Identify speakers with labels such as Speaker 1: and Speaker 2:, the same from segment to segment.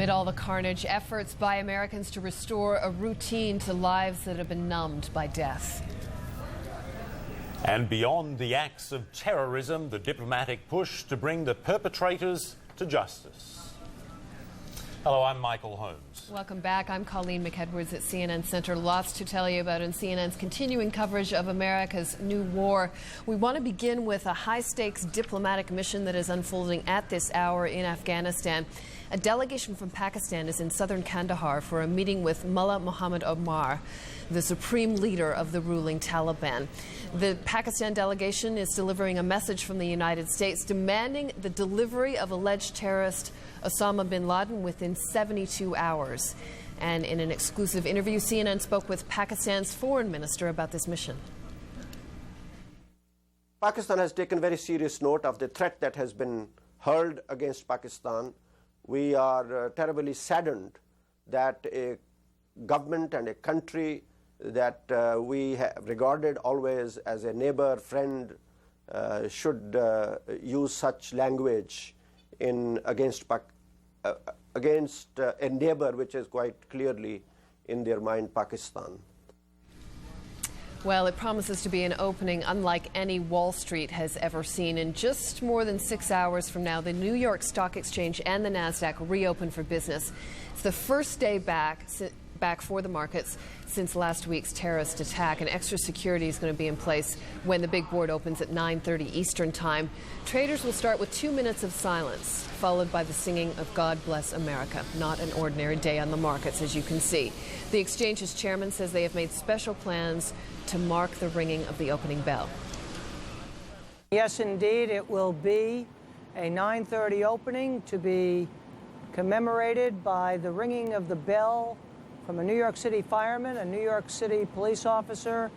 Speaker 1: Amid all the carnage, efforts by Americans to restore a routine to lives that have been numbed by death.
Speaker 2: And beyond the acts of terrorism, the diplomatic push to bring the perpetrators to justice. Hello, I'm Michael Holmes.
Speaker 1: Welcome back. I'm Colleen McEdwards at CNN Center. Lots to tell you about in CNN's continuing coverage of America's new war. We want to begin with a high-stakes diplomatic mission that is unfolding at this hour in Afghanistan. A delegation from Pakistan is in southern Kandahar for a meeting with Mullah Muhammad Omar, the supreme leader of the ruling Taliban. The Pakistan delegation is delivering a message from the United States demanding the delivery of alleged terrorist Osama bin Laden within 72 hours. And in an exclusive interview, CNN spoke with Pakistan's foreign minister about this mission.
Speaker 3: Pakistan has taken very serious note of the threat that has been hurled against Pakistan. We are terribly saddened that a government and a country that we have regarded always as a neighbor, friend, should use such language against a neighbor which is quite clearly in their mind Pakistan.
Speaker 1: Well, it promises to be an opening unlike any Wall Street has ever seen. In just more than 6 hours from now, the New York Stock Exchange and the NASDAQ reopen for business. It's the first day back for the markets since last week's terrorist attack, and extra security is going to be in place when the big board opens at 9:30 Eastern Time. Traders will start with 2 minutes of silence, followed by the singing of God Bless America. Not an ordinary day on the markets, as you can see. The exchange's chairman says they have made special plans to mark the ringing of the opening bell.
Speaker 4: Yes, indeed, it will be a 9:30 opening to be commemorated by the ringing of the bell from a New York City fireman, a New York City police officer,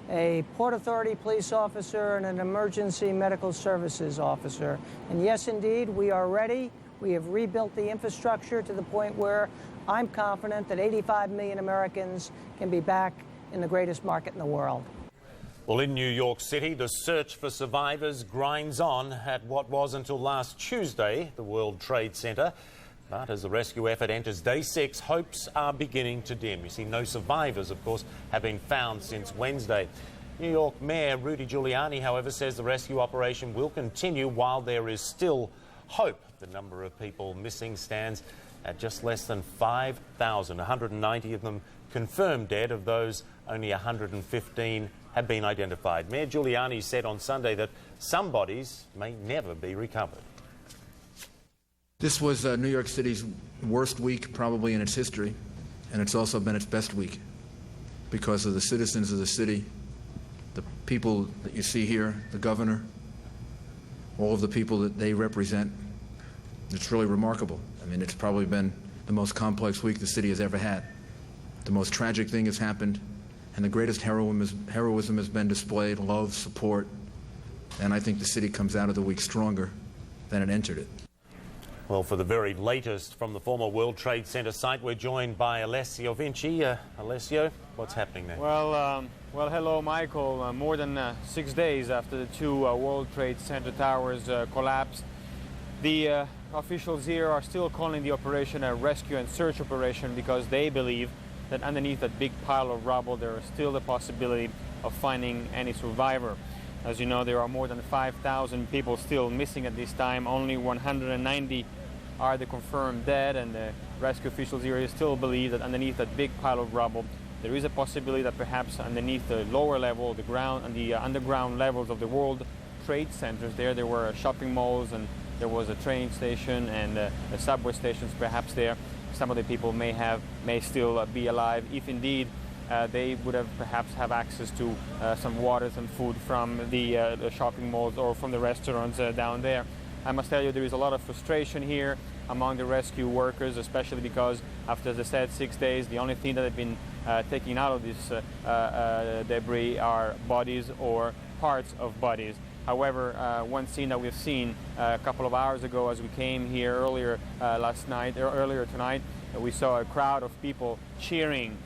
Speaker 4: a Port Authority police officer, and an emergency medical services officer. And yes, indeed, we are ready. We have rebuilt the infrastructure to the point where I'm confident that 85 million Americans can be back in the greatest market in the world.
Speaker 2: Well, in New York City, the search for survivors grinds on at what was until last Tuesday the World Trade Center. But as the rescue effort enters day 6, hopes are beginning to dim. You see, no survivors, of course, have been found since Wednesday. New York Mayor Rudy Giuliani, however, says the rescue operation will continue while there is still hope. The number of people missing stands at just less than 5,000. 190 of them confirmed dead. Of those, only 115 have been identified. Mayor Giuliani said on Sunday that some bodies may never be recovered.
Speaker 5: This was New York City's worst week probably in its history, and it's also been its best week because of the citizens of the city, the people that you see here, the governor, all of the people that they represent. It's really remarkable. I mean, it's probably been the most complex week the city has ever had. The most tragic thing has happened, and the greatest heroism has been displayed, love, support, and I think the city comes out of the week stronger than it entered it.
Speaker 2: Well, for the very latest from the former World Trade Center site, we're joined by Alessio Vinci. Alessio, what's happening there?
Speaker 6: Well, hello, Michael. More than 6 days after the two World Trade Center towers collapsed, the officials here are still calling the operation a rescue and search operation because they believe that underneath that big pile of rubble there is still the possibility of finding any survivor. As you know, there are more than 5,000 people still missing at this time. Only 190 are the confirmed dead, and the rescue officials here still believe that underneath that big pile of rubble there is a possibility that perhaps underneath the lower level, the ground and the underground levels of the World Trade Centers there were shopping malls, and there was a train station and the subway stations perhaps there. Some of the people may still be alive if indeed they would have perhaps have access to some water, some food from the shopping malls or from the restaurants down there. I must tell you, there is a lot of frustration here among the rescue workers, especially because after the said 6 days, the only thing that had been taken out of this debris are bodies or parts of bodies. However, one scene that we've seen a couple of hours ago as we came here earlier tonight, we saw a crowd of people cheering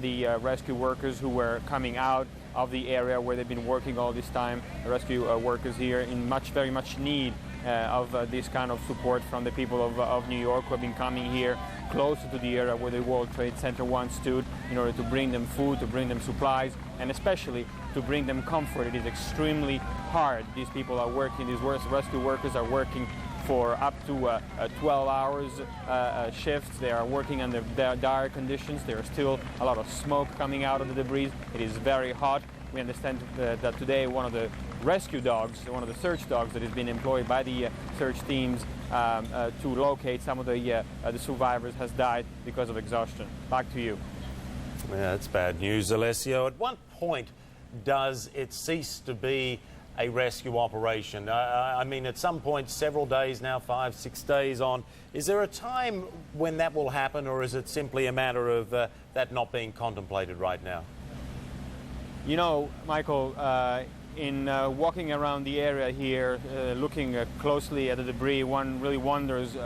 Speaker 6: the rescue workers who were coming out of the area where they've been working all this time. The rescue workers here in very much need of this kind of support from the people of New York, who have been coming here closer to the area where the World Trade Center once stood in order to bring them food, to bring them supplies, and especially to bring them comfort. It is extremely hard. These people are working, these rescue workers are working for up to 12 hours shifts. They are working under dire conditions. There is still a lot of smoke coming out of the debris. It is very hot. We understand that today one of the rescue dogs, one of the search dogs that has been employed by the search teams to locate some of the survivors has died because of exhaustion. Back to you.
Speaker 2: Yeah, that's bad news, Alessio. At what point does it cease to be a rescue operation? I mean, at some point, several days now, 5, 6 days on, is there a time when that will happen, or is it simply a matter of that not being contemplated right now?
Speaker 6: You know, Michael, in walking around the area here, looking closely at the debris, one really wonders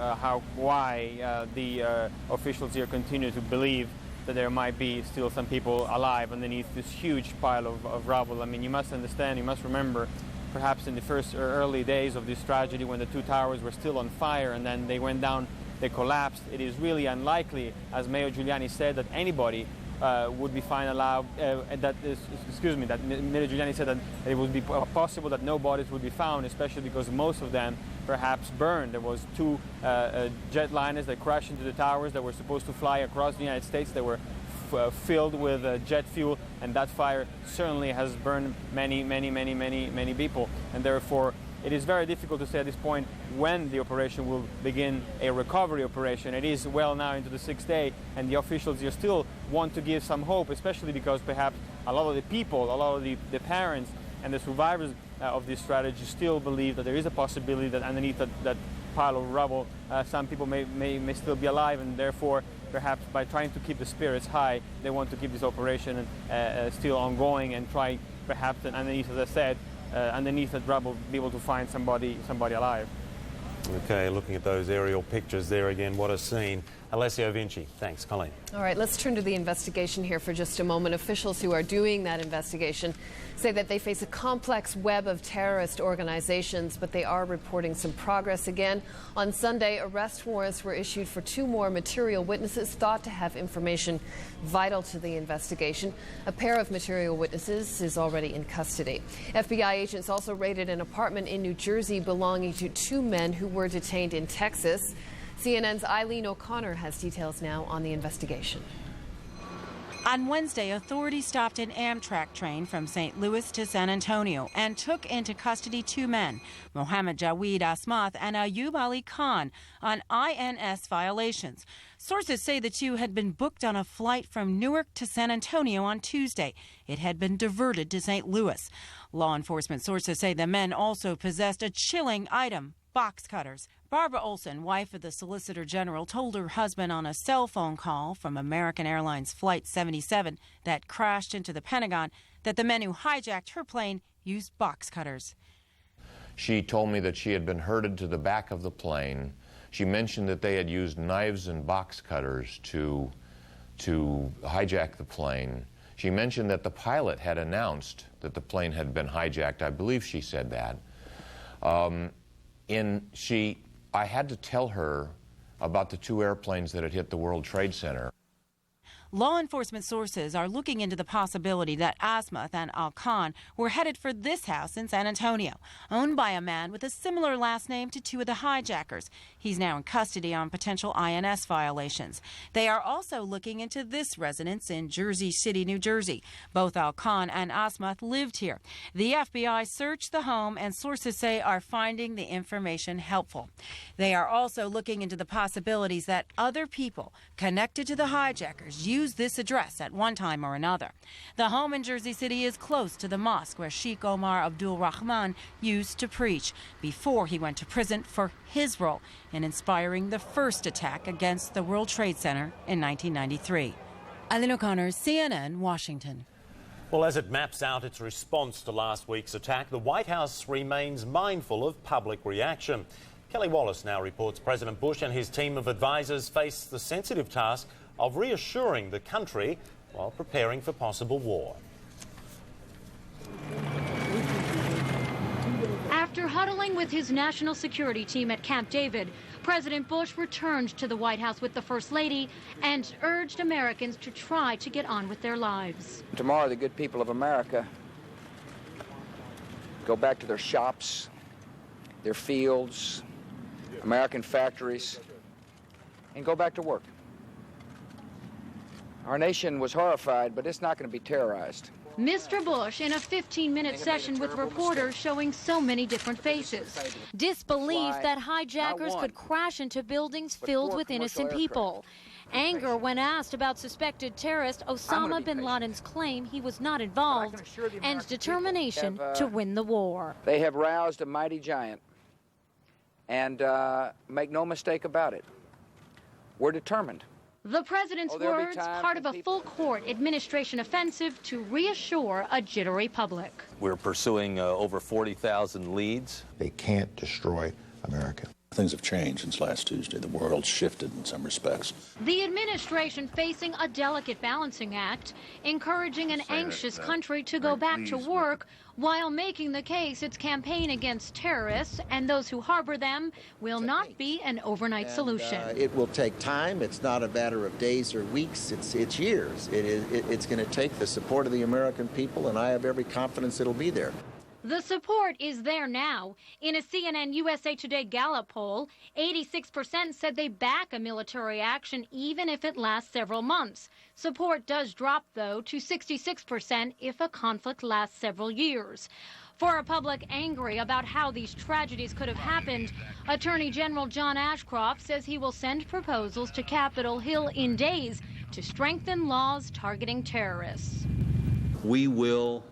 Speaker 6: why the officials here continue to believe that there might be still some people alive underneath this huge pile of rubble. I mean, you must understand, you must remember, perhaps in the first early days of this tragedy, when the two towers were still on fire and then they went down, they collapsed. It is really unlikely, as Mayor Giuliani said, that anybody would be found alive. That Mayor Giuliani said that it would be possible that no bodies would be found, especially because most of them perhaps burned. There was two jetliners that crashed into the towers that were supposed to fly across the United States. They were filled with jet fuel, and that fire certainly has burned many people. And therefore, it is very difficult to say at this point when the operation will begin a recovery operation. It is well now into the 6th day, and the officials here still want to give some hope, especially because perhaps a lot of the people, a lot of the parents and the survivors of this tragedy still believe that there is a possibility that underneath that pile of rubble, some people may still be alive, and therefore, perhaps by trying to keep the spirits high, they want to keep this operation still ongoing and try, perhaps, underneath, as I said, underneath that rubble, be able to find somebody alive.
Speaker 2: Okay, looking at those aerial pictures there again, what a scene. Alessio Vinci. Thanks, Colleen.
Speaker 1: All right, let's turn to the investigation here for just a moment. Officials who are doing that investigation say that they face a complex web of terrorist organizations, but they are reporting some progress again. On Sunday, arrest warrants were issued for 2 more material witnesses thought to have information vital to the investigation. A pair of material witnesses is already in custody. FBI agents also raided an apartment in New Jersey belonging to 2 men who were detained in Texas. CNN's Eileen O'Connor has details now on the investigation.
Speaker 7: On Wednesday, authorities stopped an Amtrak train from St. Louis to San Antonio and took into custody 2 men, Mohammed Jawed Asmath and Ayub Ali Khan, on INS violations. Sources say the 2 had been booked on a flight from Newark to San Antonio on Tuesday. It had been diverted to St. Louis. Law enforcement sources say the men also possessed a chilling item: box cutters. Barbara Olson, wife of the Solicitor General, told her husband on a cell phone call from American Airlines Flight 77 that crashed into the Pentagon that the men who hijacked her plane used box cutters.
Speaker 8: She told me that she had been herded to the back of the plane. She mentioned that they had used knives and box cutters to hijack the plane. She mentioned that the pilot had announced that the plane had been hijacked. I believe she said that. I had to tell her about the 2 airplanes that had hit the World Trade Center.
Speaker 7: Law enforcement sources are looking into the possibility that Asmath and Al-Khan were headed for this house in San Antonio, owned by a man with a similar last name to 2 of the hijackers. He's now in custody on potential INS violations. They are also looking into this residence in Jersey City, New Jersey. Both Al-Khan and Asmath lived here. The FBI searched the home, and sources say are finding the information helpful. They are also looking into the possibilities that other people connected to the hijackers used this address at one time or another. The home in Jersey City is close to the mosque where Sheikh Omar Abdul Rahman used to preach before he went to prison for his role in inspiring the first attack against the World Trade Center in 1993. Eileen O'Connor, CNN, Washington.
Speaker 2: Well, as it maps out its response to last week's attack, the White House remains mindful of public reaction. Kelly Wallace now reports President Bush and his team of advisors face the sensitive task of reassuring the country while preparing for possible war.
Speaker 9: After huddling with his national security team at Camp David, President Bush returned to the White House with the First Lady and urged Americans to try to get on with their lives.
Speaker 10: Tomorrow, the good people of America go back to their shops, their fields, American factories, and go back to work. Our nation was horrified, but it's not going to be terrorized.
Speaker 9: Mr. Bush in a 15-minute session with reporters showing so many different faces. Disbelief that hijackers could crash into buildings filled with innocent people. Anger when asked about suspected terrorist Osama bin Laden's claim he was not involved, and determination to win the war.
Speaker 10: They have roused a mighty giant, and make no mistake about it, we're determined.
Speaker 9: The president's words, part of a full-court administration offensive to reassure a jittery public.
Speaker 11: We're pursuing over 40,000 leads.
Speaker 12: They can't destroy America.
Speaker 13: Things have changed since last Tuesday. The world's shifted in some respects.
Speaker 9: The administration facing a delicate balancing act, encouraging an anxious country to go back to work while making the case its campaign against terrorists and those who harbor them will not be an overnight solution.
Speaker 14: It will take time. It's not a matter of days or weeks. It's years. It's going to take the support of the American people, and I have every confidence it'll be there.
Speaker 9: The support is there now. In a CNN USA Today Gallup poll, 86% said they back a military action even if it lasts several months. Support does drop, though, to 66% if a conflict lasts several years. For a public angry about how these tragedies could have happened, Attorney General John Ashcroft says he will send proposals to Capitol Hill in days to strengthen laws targeting terrorists.
Speaker 15: We will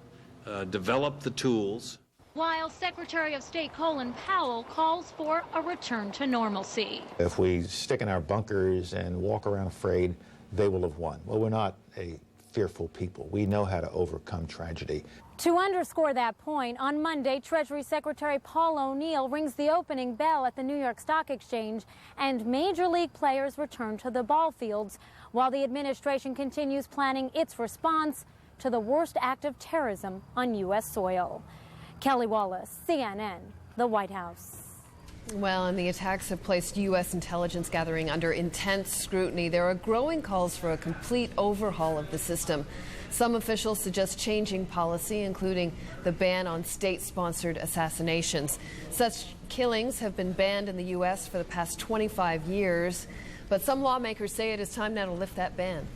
Speaker 15: develop the tools.
Speaker 9: While Secretary of State Colin Powell calls for a return to normalcy.
Speaker 12: If we stick in our bunkers and walk around afraid, they will have won. Well, we're not a fearful people. We know how to overcome tragedy.
Speaker 16: To underscore that point, on Monday, Treasury Secretary Paul O'Neill rings the opening bell at the New York Stock Exchange, and Major League players return to the ball fields, while the administration continues planning its response to the worst act of terrorism on U.S. soil. Kelly Wallace, CNN, the White House.
Speaker 1: Well, and the attacks have placed U.S. intelligence gathering under intense scrutiny. There are growing calls for a complete overhaul of the system. Some officials suggest changing policy, including the ban on state-sponsored assassinations. Such killings have been banned in the U.S. for the past 25 years, but some lawmakers say it is time now to lift that ban.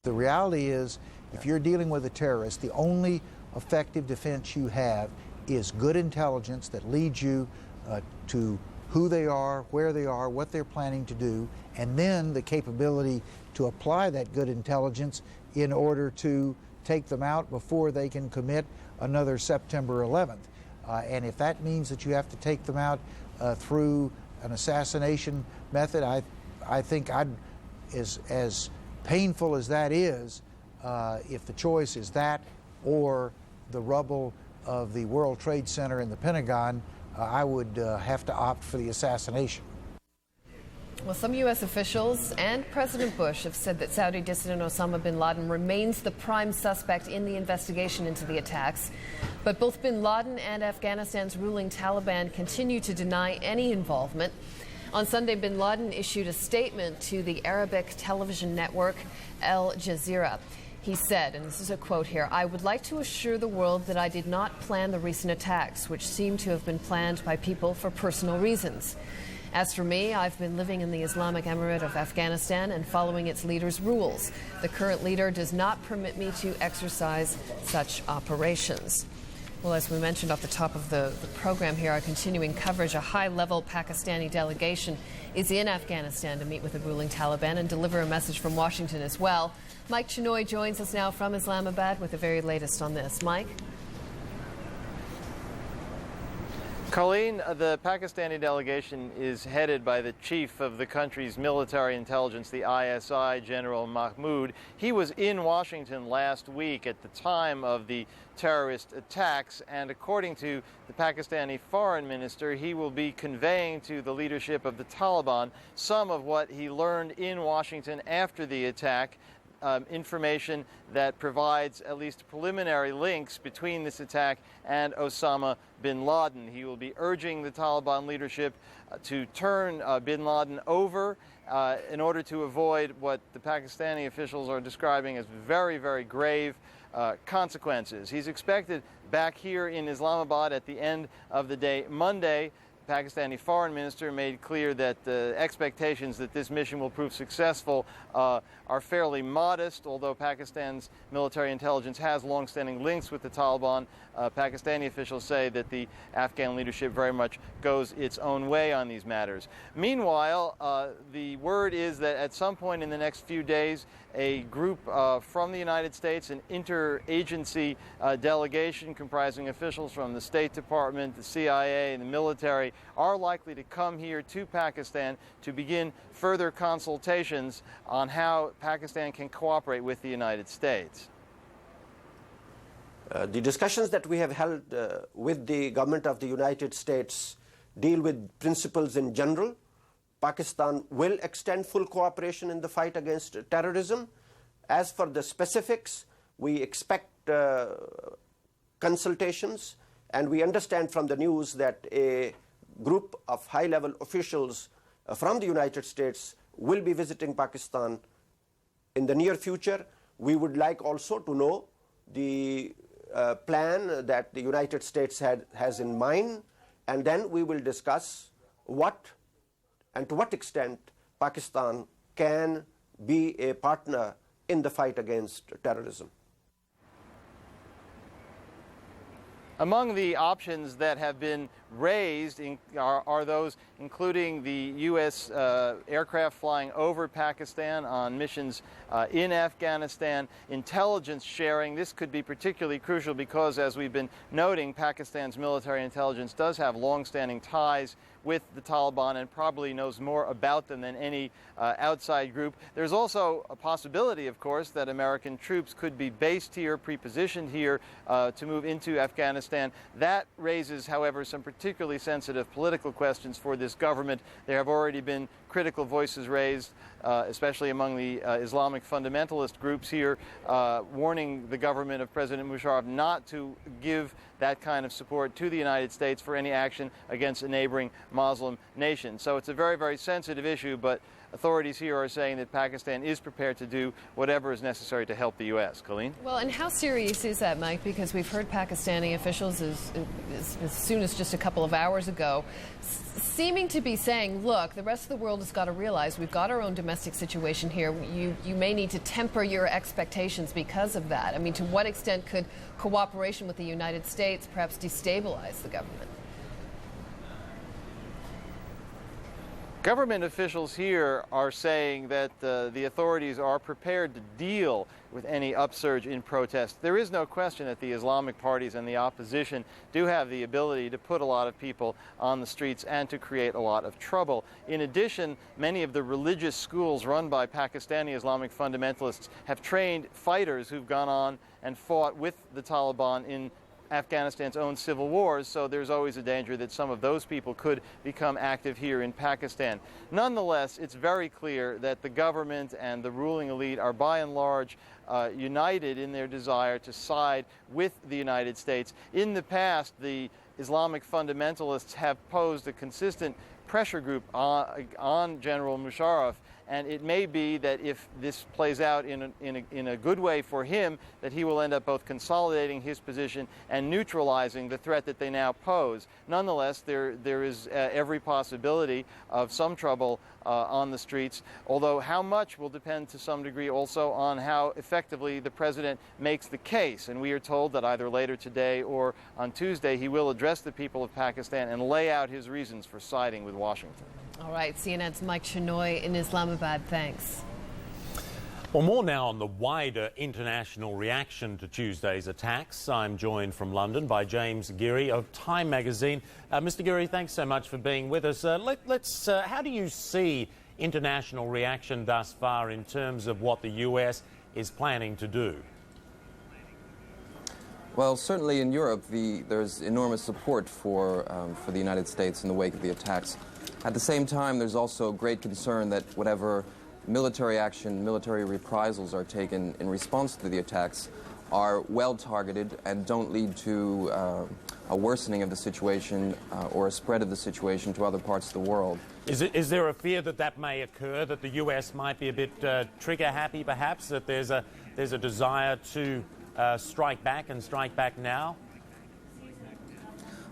Speaker 17: The reality is, if you're dealing with a terrorist, the only effective defense you have is good intelligence that leads you to who they are, where they are, what they're planning to do, and then the capability to apply that good intelligence in order to take them out before they can commit another September 11th. And if that means that you have to take them out through an assassination method, I think as painful as that is, if the choice is that or the rubble of the World Trade Center and the Pentagon, I would have to opt for the assassination.
Speaker 1: Well, some U.S. officials and President Bush have said that Saudi dissident Osama bin Laden remains the prime suspect in the investigation into the attacks. But both bin Laden and Afghanistan's ruling Taliban continue to deny any involvement. On Sunday, bin Laden issued a statement to the Arabic television network Al Jazeera. He said, and this is a quote here, "I would like to assure the world that I did not plan the recent attacks, which seem to have been planned by people for personal reasons. As for me, I've been living in the Islamic Emirate of Afghanistan and following its leader's rules. The current leader does not permit me to exercise such operations." Well, as we mentioned off the top of the program here, our continuing coverage, a high-level Pakistani delegation is in Afghanistan to meet with the ruling Taliban and deliver a message from Washington as well. Mike Chinoy joins us now from Islamabad with the very latest on this. Mike?
Speaker 6: Colleen, the Pakistani delegation is headed by the chief of the country's military intelligence, the ISI, General Mahmoud. He was in Washington last week at the time of the terrorist attacks, and according to the Pakistani foreign minister, he will be conveying to the leadership of the Taliban some of what he learned in Washington after the attack. information that provides at least preliminary links between this attack and Osama bin Laden. He will be urging the Taliban leadership to turn bin Laden over in order to avoid what the Pakistani officials are describing as very, very grave consequences. He's expected back here in Islamabad at the end of the day Monday. Pakistani foreign minister made clear that the expectations that this mission will prove successful are fairly modest, although Pakistan's military intelligence has long-standing links with the Taliban. Pakistani officials say that the Afghan leadership very much goes its own way on these matters. Meanwhile, the word is that at some point in the next few days, a group from the United States, an interagency delegation comprising officials from the State Department, the CIA, and the military, are likely to come here to Pakistan to begin further consultations on how Pakistan can cooperate with the United States.
Speaker 3: The discussions that we have held with the government of the United States deal with principles in general. Pakistan will extend full cooperation in the fight against terrorism. As for the specifics, we expect consultations, and we understand from the news that a group of high-level officials from the United States will be visiting Pakistan in the near future. We would like also to know the plan that the United States has in mind, and then we will discuss what and to what extent Pakistan can be a partner in the fight against terrorism.
Speaker 6: Among the options that have been raised are those including the U.S. Aircraft flying over Pakistan on missions in Afghanistan, intelligence sharing. This could be particularly crucial because, as we've been noting, Pakistan's military intelligence does have long-standing ties with the Taliban and probably knows more about them than any outside group. There's also a possibility, of course, that American troops could be based here, pre-positioned here to move into Afghanistan. That raises, however, some particularly sensitive political questions for this government. There have already been critical voices raised, especially among the Islamic fundamentalist groups here, warning the government of President Musharraf not to give that kind of support to the United States for any action against a neighboring Muslim nation. So it's a very, very sensitive issue, but authorities here are saying that Pakistan is prepared to do whatever is necessary to help the U.S. Colleen?
Speaker 1: Well, and how serious is that, Mike? Because we've heard Pakistani officials as soon as just a couple of hours ago seeming to be saying, look, the rest of the world has got to realize we've got our own domestic situation here. You may need to temper your expectations because of that. I mean, to what extent could cooperation with the United States perhaps destabilize the government?
Speaker 6: Government officials here are saying that the authorities are prepared to deal with any upsurge in protest. There is no question that the Islamic parties and the opposition do have the ability to put a lot of people on the streets and to create a lot of trouble. In addition, many of the religious schools run by Pakistani Islamic fundamentalists have trained fighters who've gone on and fought with the Taliban in Afghanistan's own civil wars, so there's always a danger that some of those people could become active here in Pakistan. Nonetheless, it's very clear that the government and the ruling elite are by and large united in their desire to side with the United States. In the past, the Islamic fundamentalists have posed a consistent pressure group on General Musharraf, and it may be that if this plays out in a good way for him, that he will end up both consolidating his position and neutralizing the threat that they now pose. Nonetheless, there is every possibility of some trouble on the streets, although how much will depend to some degree also on how effectively the president makes the case. And we are told that either later today or on Tuesday he will address the people of Pakistan and lay out his reasons for siding with Washington.
Speaker 1: All right, CNN's Mike Shenoy in Islamabad. Thanks.
Speaker 2: Well, more now on the wider international reaction to Tuesday's attacks. I'm joined from London by James Geary of Time magazine. Mr. Geary, thanks so much for being with us. How do you see international reaction thus far in terms of what the US is planning to do?
Speaker 18: Well, certainly in Europe, there's enormous support for the United States in the wake of the attacks. At the same time, there's also great concern that whatever military action, military reprisals are taken in response to the attacks are well targeted and don't lead to a worsening of the situation or a spread of the situation to other parts of the world.
Speaker 2: Is there a fear that that may occur, that the US might be a bit trigger happy perhaps, that there's a desire to strike back and strike back now?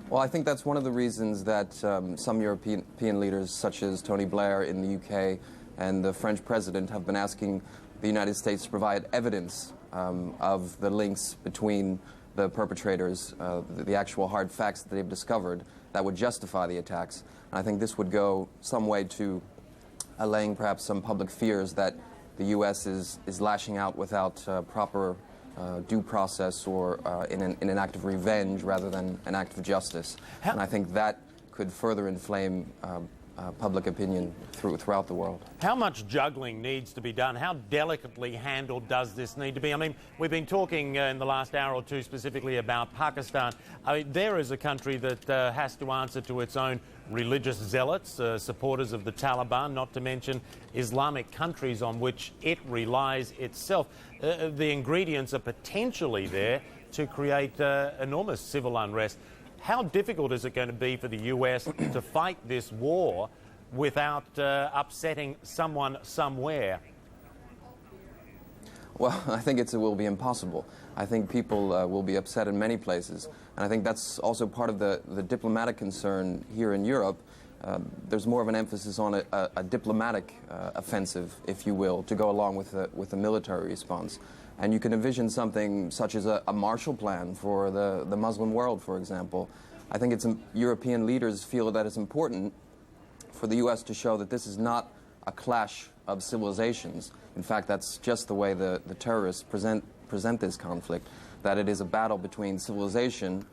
Speaker 18: Well, I think that's one of the reasons that some European leaders, such as Tony Blair in the UK and the French president, have been asking the United States to provide evidence of the links between the perpetrators, the actual hard facts that they've discovered that would justify the attacks. And I think this would go some way to allaying perhaps some public fears that the U.S. is lashing out without proper due process or in an act of revenge rather than an act of justice. And I think that could further inflame public opinion throughout the world.
Speaker 2: How much juggling needs to be done? How delicately handled does this need to be? I mean, we've been talking in the last hour or two specifically about Pakistan. I mean, there is a country that has to answer to its own religious zealots, supporters of the Taliban, not to mention Islamic countries on which it relies itself. The ingredients are potentially there to create enormous civil unrest. How difficult is it going to be for the US to fight this war without upsetting someone somewhere?
Speaker 18: Well, I think it will be impossible. I think people will be upset in many places. And I think that's also part of the diplomatic concern here in Europe. There's more of an emphasis on a diplomatic offensive, if you will, to go along with the military response. And you can envision something such as a Marshall Plan for the Muslim world, for example. I think European leaders feel that it's important for the U.S. to show that this is not a clash of civilizations. In fact, that's just the way the terrorists present this conflict, that it is a battle between civilization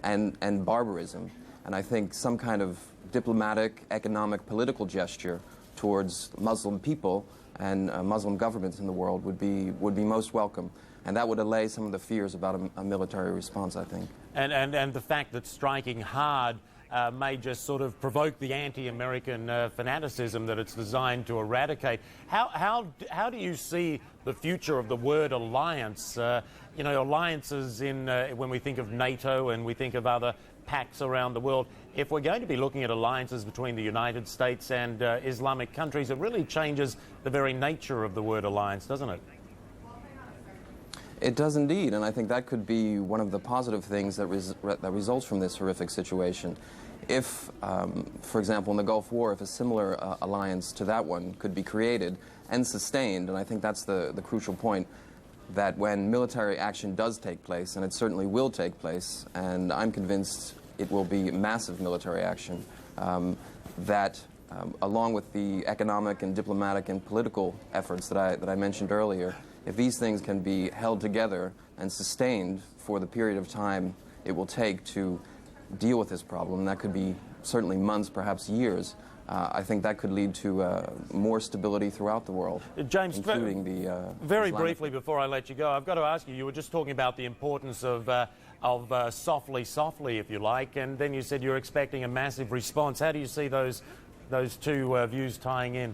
Speaker 18: and barbarism. And I think some kind of diplomatic, economic, political gesture towards Muslim people and Muslim governments in the world would be most welcome. And that would allay some of the fears about a military response, I think.
Speaker 2: And the fact that striking hard may just sort of provoke the anti-American fanaticism that it's designed to eradicate. How do you see the future of the word alliance? You know, alliances when we think of NATO and we think of other pacts around the world. If we're going to be looking at alliances between the United States and Islamic countries, it really changes the very nature of the word alliance, doesn't it?
Speaker 18: It does indeed, and I think that could be one of the positive things that results from this horrific situation. If, for example, in the Gulf War, if a similar alliance to that one could be created and sustained, and I think that's the crucial point, that when military action does take place, and it certainly will take place, and I'm convinced it will be massive military action, that along with the economic and diplomatic and political efforts that I mentioned earlier, if these things can be held together and sustained for the period of time it will take to deal with this problem, and that could be certainly months, perhaps years, I think that could lead to more stability throughout the world,
Speaker 2: James,
Speaker 18: including the
Speaker 2: very
Speaker 18: Islamic.
Speaker 2: Briefly before I let you go, I've got to ask you, you were just talking about the importance of softly, softly, if you like, and then you said you're expecting a massive response. How do you see those two views tying in?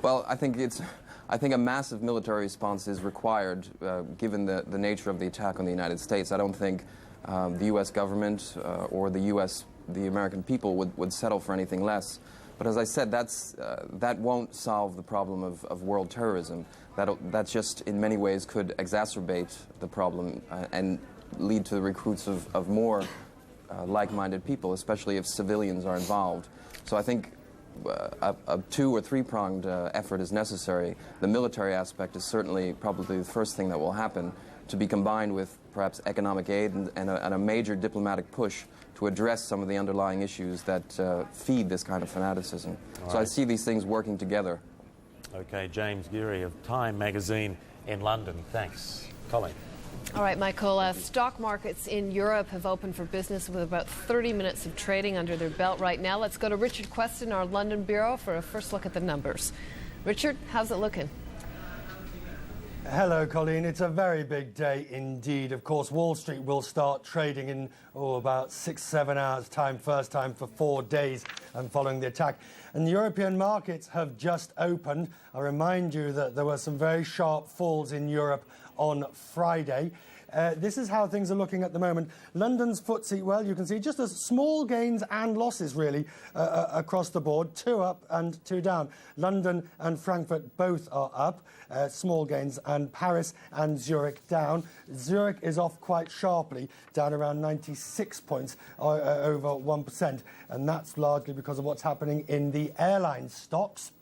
Speaker 18: Well, I think a massive military response is required, given the nature of the attack on the United States. I don't think the U.S. government or the American people would settle for anything less. But as I said, that won't solve the problem of world terrorism. That just, in many ways, could exacerbate the problem and lead to the recruits of more like-minded people, especially if civilians are involved. So I think a two- or three-pronged effort is necessary. The military aspect is certainly probably the first thing that will happen, to be combined with perhaps economic aid and a major diplomatic push to address some of the underlying issues that feed this kind of fanaticism. So I see these things working together.
Speaker 2: Okay, James Geary of Time magazine in London. Thanks. Colleen.
Speaker 1: All right, Michael, stock markets in Europe have opened for business with about 30 minutes of trading under their belt right now. Let's go to Richard Queston, our London bureau, for a first look at the numbers. Richard, how's it looking?
Speaker 19: Hello, Colleen. It's a very big day indeed. Of course, Wall Street will start trading in about 6-7 hours' time, first time for 4 days and following the attack. And the European markets have just opened. I remind you that there were some very sharp falls in Europe on Friday. This is how things are looking at the moment. London's FTSE, well, you can see just as small gains and losses, really, across the board. 2 up and 2 down. London and Frankfurt both are up, small gains, and Paris and Zurich down. Zurich is off quite sharply, down around 96 points, over 1%. And that's largely because of what's happening in the airline stocks.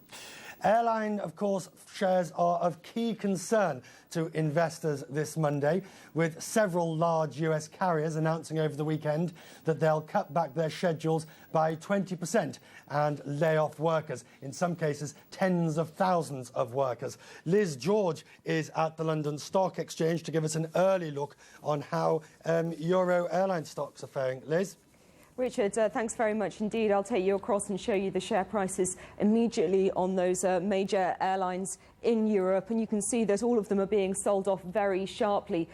Speaker 19: Airline, of course, shares are of key concern to investors this Monday, with several large US carriers announcing over the weekend that they'll cut back their schedules by 20% and lay off workers, in some cases tens of thousands of workers. Liz George is at the London Stock Exchange to give us an early look on how Euro airline stocks are faring. Liz?
Speaker 20: Richard, thanks very much indeed. I'll take you across and show you the share prices immediately on those major airlines in Europe, and you can see that all of them are being sold off very sharply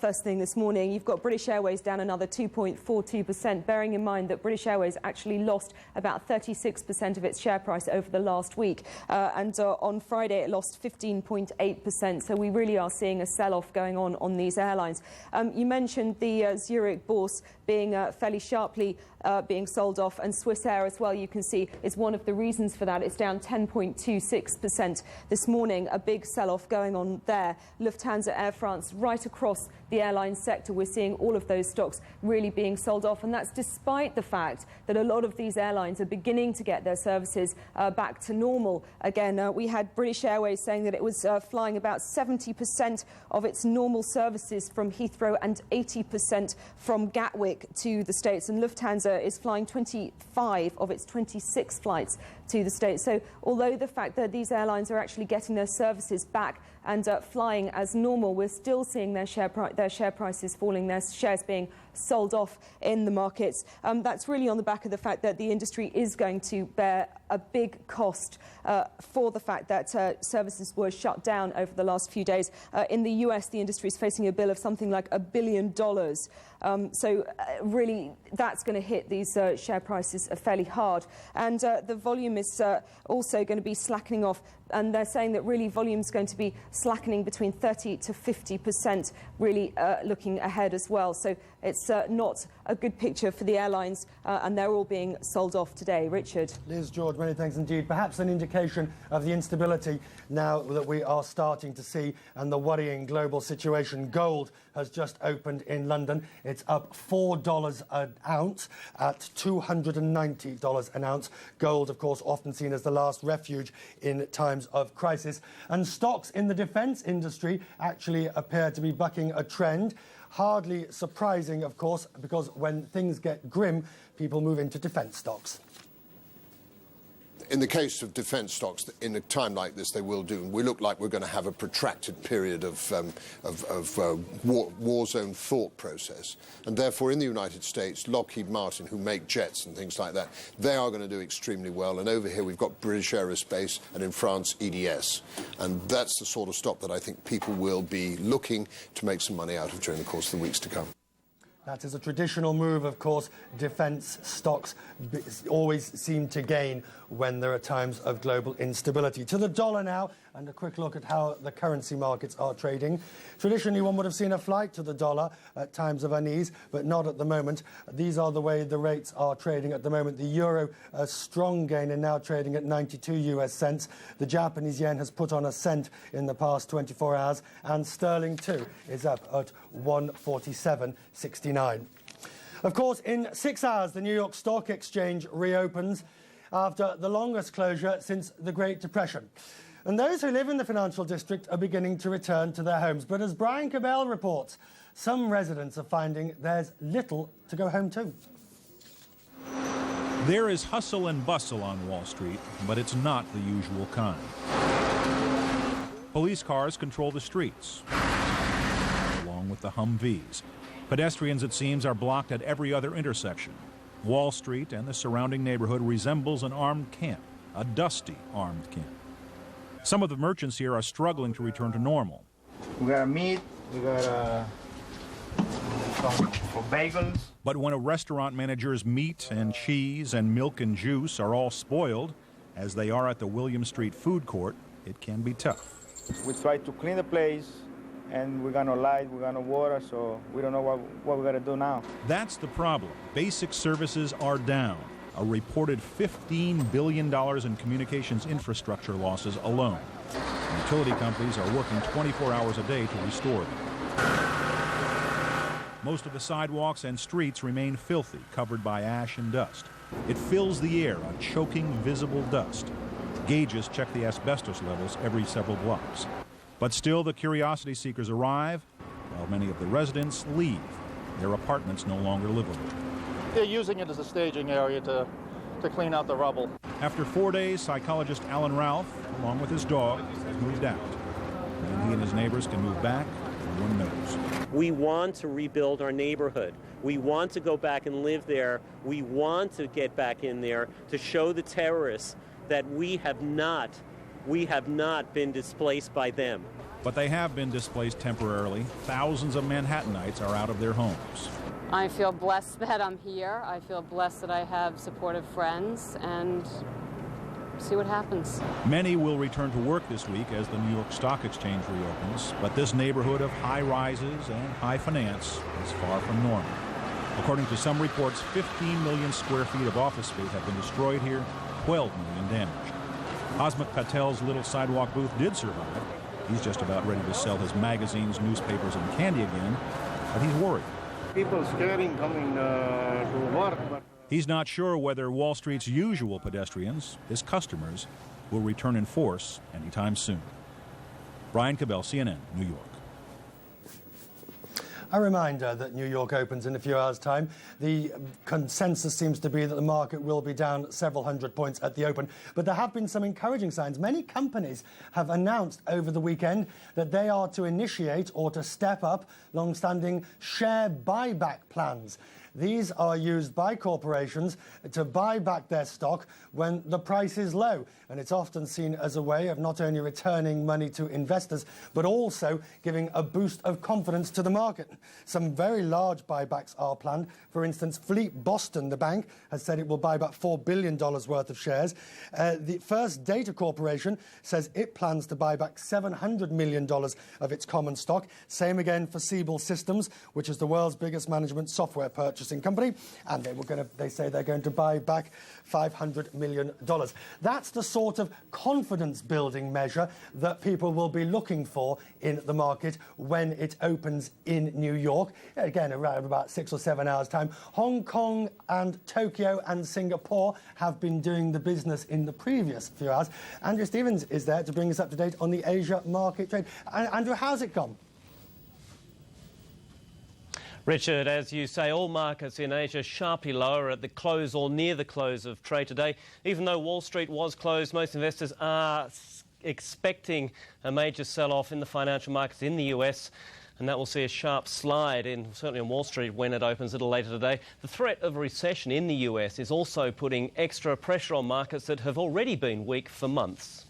Speaker 20: first thing this morning. You've got British Airways down another 2.42%, bearing in mind that British Airways actually lost about 36% of its share price over the last week, and on Friday it lost 15.8%, so we really are seeing a sell-off going on these airlines. You mentioned the Zurich Bourse being fairly sharply being sold off, and Swiss Air as well, you can see, is one of the reasons for that. It's down 10.26% this morning, a big sell-off going on there. Lufthansa, Air France, right across the airline sector, we're seeing all of those stocks really being sold off, and that's despite the fact that a lot of these airlines are beginning to get their services back to normal. Again, we had British Airways saying that it was flying about 70% of its normal services from Heathrow and 80% from Gatwick to the States, and Lufthansa is flying 25 of its 26 flights to the States. So although the fact that these airlines are actually getting their services back and flying as normal, we're still seeing their share prices falling, their shares being sold off in the markets. That's really on the back of the fact that the industry is going to bear a big cost for the fact that services were shut down over the last few days. In the US, the industry is facing a bill of something like $1 billion. So really, that's going to hit these share prices fairly hard. And the volume is also going to be slackening off. And they're saying that really volume's going to be slackening between 30 to 50%, really looking ahead as well. So it's not a good picture for the airlines, and they're all being sold off today. Richard.
Speaker 19: Liz George, many thanks indeed. Perhaps an indication of the instability now that we are starting to see and the worrying global situation. Gold has just opened in London. It's up $4 an ounce at $290 an ounce. Gold, of course, often seen as the last refuge in times of crisis. And stocks in the defence industry actually appear to be bucking a trend. Hardly surprising, of course, because when things get grim, people move into defence stocks.
Speaker 21: In the case of defence stocks, in a time like this, they will do. We look like we're going to have a protracted period of war zone thought process. And therefore, in the United States, Lockheed Martin, who make jets and things like that, they are going to do extremely well. And over here, we've got British Aerospace, and in France, EDS. And that's the sort of stock that I think people will be looking to make some money out of during the course of the weeks to come.
Speaker 19: That is a traditional move, of course. Defence stocks always seem to gain when there are times of global instability. To the dollar now, and a quick look at how the currency markets are trading. Traditionally, one would have seen a flight to the dollar at times of unease, but not at the moment. These are the way the rates are trading at the moment. The euro, a strong gain, and now trading at 92 US cents. The Japanese yen has put on a cent in the past 24 hours, and sterling too is up at 147.69. Of course, in 6 hours, the New York Stock Exchange reopens after the longest closure since the Great Depression. And those who live in the financial district are beginning to return to their homes. But as Brian Cabell reports, some residents are finding there's little to go home to.
Speaker 22: There is hustle and bustle on Wall Street, but it's not the usual kind. Police cars control the streets, along with the Humvees. Pedestrians, it seems, are blocked at every other intersection. Wall Street and the surrounding neighborhood resembles an armed camp, a dusty armed camp. Some of the merchants here are struggling to return to normal.
Speaker 4: We got meat, we got for bagels.
Speaker 22: But when a restaurant manager's meat and cheese and milk and juice are all spoiled, as they are at the William Street food court, it can be tough.
Speaker 4: We try to clean the place, and we're gonna light, we're gonna water, so we don't know what we're gonna do now.
Speaker 22: That's the problem. Basic services are down. A reported $15 billion in communications infrastructure losses alone. Utility companies are working 24 hours a day to restore them. Most of the sidewalks and streets remain filthy, covered by ash and dust. It fills the air, a choking, visible dust. Gauges check the asbestos levels every several blocks. But still, the curiosity seekers arrive, while many of the residents leave. Their apartments no longer livable.
Speaker 5: They're using it as a staging area to clean out the rubble.
Speaker 22: After 4 days, psychologist Alan Ralph, along with his dog, has moved out. When he and his neighbors can move back, no one knows.
Speaker 23: We want to rebuild our neighborhood. We want to go back and live there. We want to get back in there to show the terrorists that we have not been displaced by them.
Speaker 22: But they have been displaced temporarily. Thousands of Manhattanites are out of their homes.
Speaker 24: I feel blessed that I'm here. I feel blessed that I have supportive friends, and see what happens.
Speaker 22: Many will return to work this week as the New York Stock Exchange reopens, but this neighborhood of high rises and high finance is far from normal. According to some reports, 15 million square feet of office space have been destroyed here, 12 million damaged. Asmat Patel's little sidewalk booth did survive. He's just about ready to sell his magazines, newspapers, and candy again, but he's worried.
Speaker 4: People scaring coming to work. But
Speaker 22: He's not sure whether Wall Street's usual pedestrians, his customers, will return in force anytime soon. Brian Cabell, CNN, New York.
Speaker 19: A reminder that New York opens in a few hours' time. The consensus seems to be that the market will be down several hundred points at the open. But there have been some encouraging signs. Many companies have announced over the weekend that they are to initiate or to step up long-standing share buyback plans. These are used by corporations to buy back their stock when the price is low. And it's often seen as a way of not only returning money to investors, but also giving a boost of confidence to the market. Some very large buybacks are planned. For instance, Fleet Boston, the bank, has said it will buy back $4 billion worth of shares. The First Data Corporation says it plans to buy back $700 million of its common stock. Same again for Siebel Systems, which is the world's biggest management software purchasing company. And they say they're going to buy back $500 million. That's the sort of confidence-building measure that people will be looking for in the market when it opens in New York. Again, around about 6 or 7 hours' time. Hong Kong and Tokyo and Singapore have been doing the business in the previous few hours. Andrew Stevens is there to bring us up to date on the Asia market trade. Andrew, how's it gone?
Speaker 25: Richard, as you say, all markets in Asia sharply lower at the close or near the close of trade today. Even though Wall Street was closed, most investors are expecting a major sell-off in the financial markets in the US, and that will see a sharp slide, certainly on Wall Street, when it opens a little later today. The threat of a recession in the US is also putting extra pressure on markets that have already been weak for months.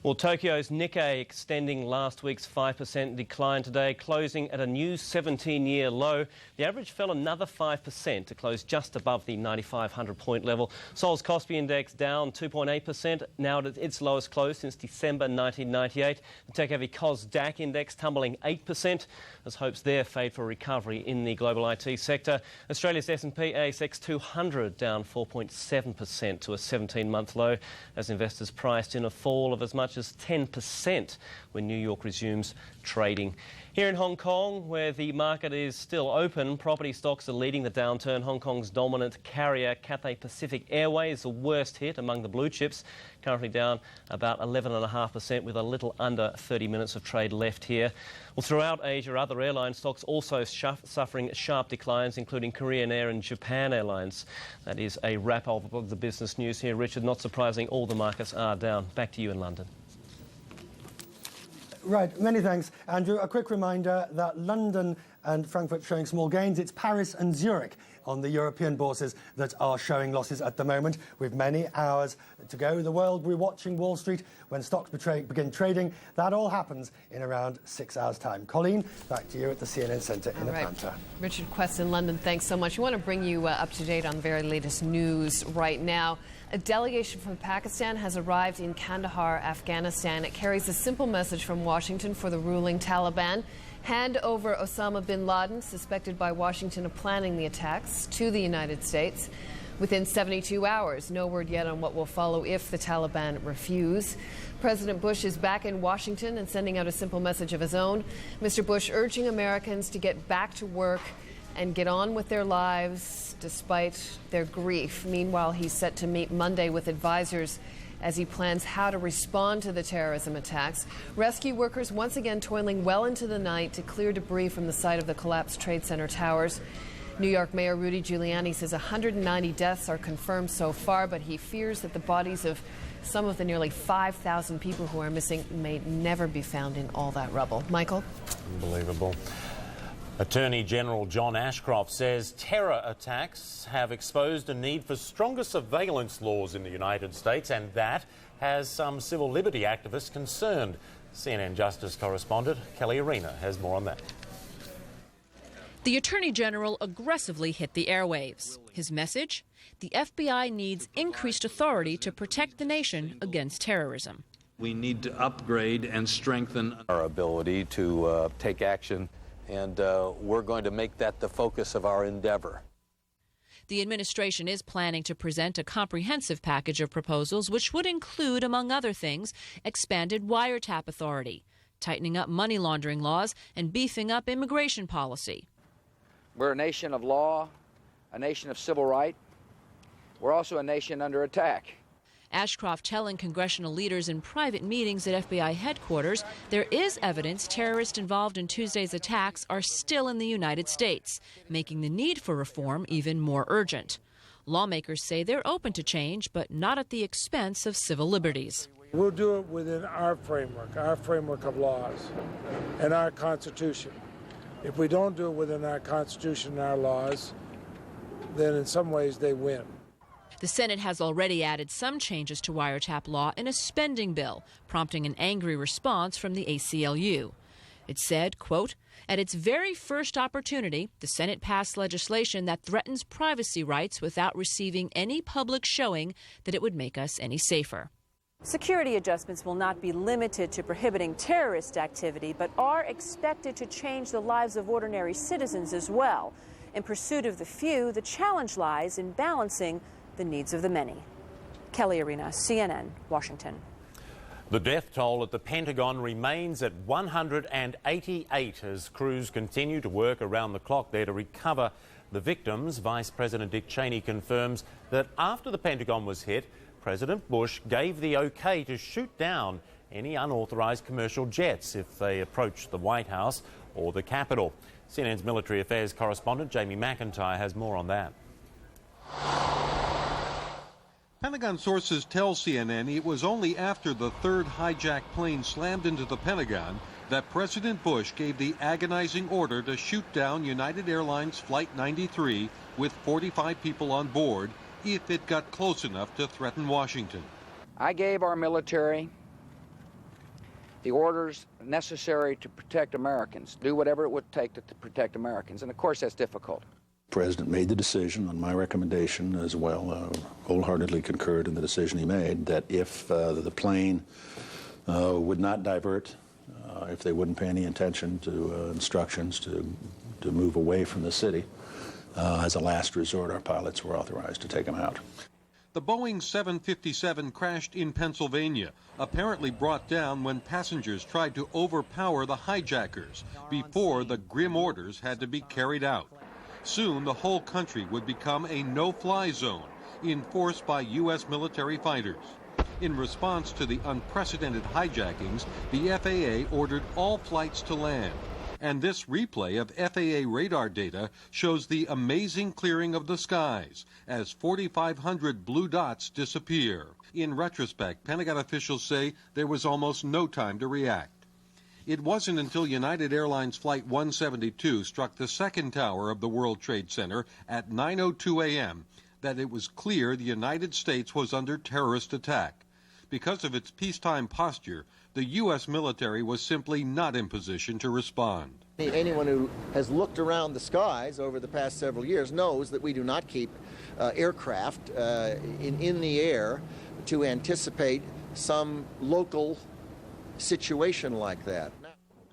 Speaker 25: Well, Tokyo's Nikkei extending last week's 5% decline today, closing at a new 17-year low. The average fell another 5% to close just above the 9,500-point level. Seoul's Kospi Index down 2.8%, now at its lowest close since December 1998. The tech-heavy Kosdaq Index tumbling 8%, as hopes there fade for recovery in the global IT sector. Australia's S&P ASX 200 down 4.7% to a 17-month low, as investors priced in a fall of as much as 10% when New York resumes trading. Here in Hong Kong, where the market is still open, property stocks are leading the downturn. Hong Kong's dominant carrier, Cathay Pacific Airways, the worst hit among the blue chips, currently down about 11.5% with a little under 30 minutes of trade left here. Well, throughout Asia, other airline stocks also suffering sharp declines, including Korean Air and Japan Airlines. That is a wrap of the business news here. Richard, not surprising, all the markets are down. Back to you in London.
Speaker 19: Right, many thanks, Andrew. A quick reminder that London and Frankfurt showing small gains. It's Paris and Zurich on the European bourses that are showing losses at the moment. With many hours to go, the world we're watching Wall Street when stocks begin trading. That all happens in around 6 hours' time. Colleen, back to you at the CNN Centre in Atlanta.
Speaker 1: Richard Quest in London, thanks so much. We want to bring you up to date on the very latest news right now. A delegation from Pakistan has arrived in Kandahar, Afghanistan. It carries a simple message from Washington for the ruling Taliban. Hand over Osama bin Laden, suspected by Washington of planning the attacks, to the United States within 72 hours. No word yet on what will follow if the Taliban refuse. President Bush is back in Washington and sending out a simple message of his own. Mr. Bush urging Americans to get back to work and get on with their lives despite their grief. Meanwhile, he's set to meet Monday with advisors as he plans how to respond to the terrorism attacks. Rescue workers once again toiling well into the night to clear debris from the site of the collapsed Trade Center towers. New York Mayor Rudy Giuliani says 190 deaths are confirmed so far, but he fears that the bodies of some of the nearly 5,000 people who are missing may never be found in all that rubble. Michael?
Speaker 2: Unbelievable. Attorney General John Ashcroft says terror attacks have exposed a need for stronger surveillance laws in the United States, and that has some civil liberty activists concerned. CNN Justice correspondent Kelly Arena has more on that.
Speaker 7: The Attorney General aggressively hit the airwaves. His message? The FBI needs increased authority to protect the nation against terrorism.
Speaker 15: We need to upgrade and strengthen
Speaker 8: our ability to take action, and we're going to make that the focus of our endeavor.
Speaker 7: The administration is planning to present a comprehensive package of proposals which would include, among other things, expanded wiretap authority, tightening up money laundering laws, and beefing up immigration policy.
Speaker 10: We're a nation of law, a nation of civil right. We're also a nation under attack.
Speaker 7: Ashcroft telling congressional leaders in private meetings at FBI headquarters there is evidence terrorists involved in Tuesday's attacks are still in the United States, making the need for reform even more urgent. Lawmakers say they're open to change, but not at the expense of civil liberties.
Speaker 11: We'll do it within our framework of laws and our Constitution. If we don't do it within our Constitution and our laws, then in some ways they win.
Speaker 7: The Senate has already added some changes to wiretap law in a spending bill, prompting an angry response from the ACLU. It said, quote, at its very first opportunity, the Senate passed legislation that threatens privacy rights without receiving any public showing that it would make us any safer.
Speaker 13: Security adjustments will not be limited to prohibiting terrorist activity, but are expected to change the lives of ordinary citizens as well. In pursuit of the few, the challenge lies in balancing the needs of the many. Kelly Arena, CNN, Washington.
Speaker 2: The death toll at the Pentagon remains at 188 as crews continue to work around the clock there to recover the victims. Vice President Dick Cheney confirms that after the Pentagon was hit, President Bush gave the okay to shoot down any unauthorised commercial jets if they approached the White House or the Capitol. CNN's military affairs correspondent Jamie McIntyre has more on that.
Speaker 26: Pentagon sources tell CNN it was only after the third hijacked plane slammed into the Pentagon that President Bush gave the agonizing order to shoot down United Airlines Flight 93 with 45 people on board if it got close enough to threaten Washington.
Speaker 10: I gave our military the orders necessary to protect Americans, do whatever it would take to protect Americans, and of course that's difficult.
Speaker 27: The President made the decision on my recommendation as well, wholeheartedly concurred in the decision he made, that if the plane would not divert, if they wouldn't pay any attention to instructions to move away from the city, as a last resort, our pilots were authorized to take them out.
Speaker 26: The Boeing 757 crashed in Pennsylvania, apparently brought down when passengers tried to overpower the hijackers before the grim orders had to be carried out. Soon, the whole country would become a no-fly zone, enforced by U.S. military fighters. In response to the unprecedented hijackings, the FAA ordered all flights to land. And this replay of FAA radar data shows the amazing clearing of the skies as 4,500 blue dots disappear. In retrospect, Pentagon officials say there was almost no time to react. It wasn't until United Airlines Flight 172 struck the second tower of the World Trade Center at 9:02 a.m. that it was clear the United States was under terrorist attack. Because of its peacetime posture, the U.S. military was simply not in position to respond.
Speaker 3: Anyone who has looked around the skies over the past several years knows that we do not keep aircraft in the air to anticipate some local situation like that.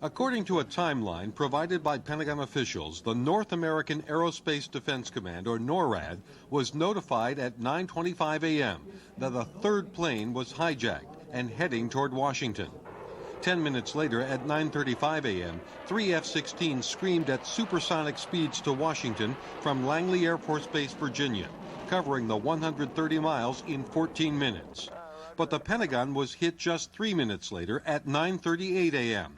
Speaker 26: According to a timeline provided by Pentagon officials, the North American Aerospace Defense Command, or NORAD, was notified at 9:25 a.m. that a third plane was hijacked and heading toward Washington. 10 minutes later, at 9:35 a.m., 3 F-16s screamed at supersonic speeds to Washington from Langley Air Force Base, Virginia, covering the 130 miles in 14 minutes. But the Pentagon was hit just 3 minutes later at 9:38 a.m.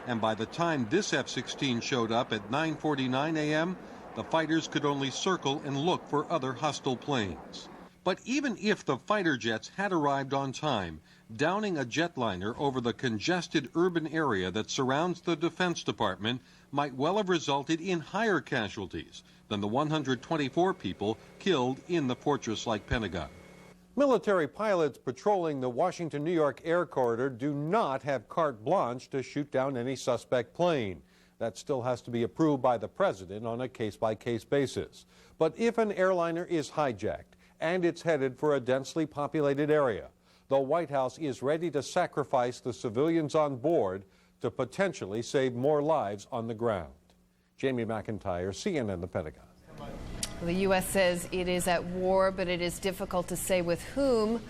Speaker 26: And by the time this F-16 showed up at 9:49 a.m., the fighters could only circle and look for other hostile planes. But even if the fighter jets had arrived on time, downing a jetliner over the congested urban area that surrounds the Defense Department might well have resulted in higher casualties than the 124 people killed in the fortress-like Pentagon. Military pilots patrolling the Washington-New York air corridor do not have carte blanche to shoot down any suspect plane. That still has to be approved by the president on a case-by-case basis. But if an airliner is hijacked and it's headed for a densely populated area, the White House is ready to sacrifice the civilians on board to potentially save more lives on the ground. Jamie McIntyre, CNN, The Pentagon.
Speaker 1: The U.S. says it is at war, but it is difficult to say with whom.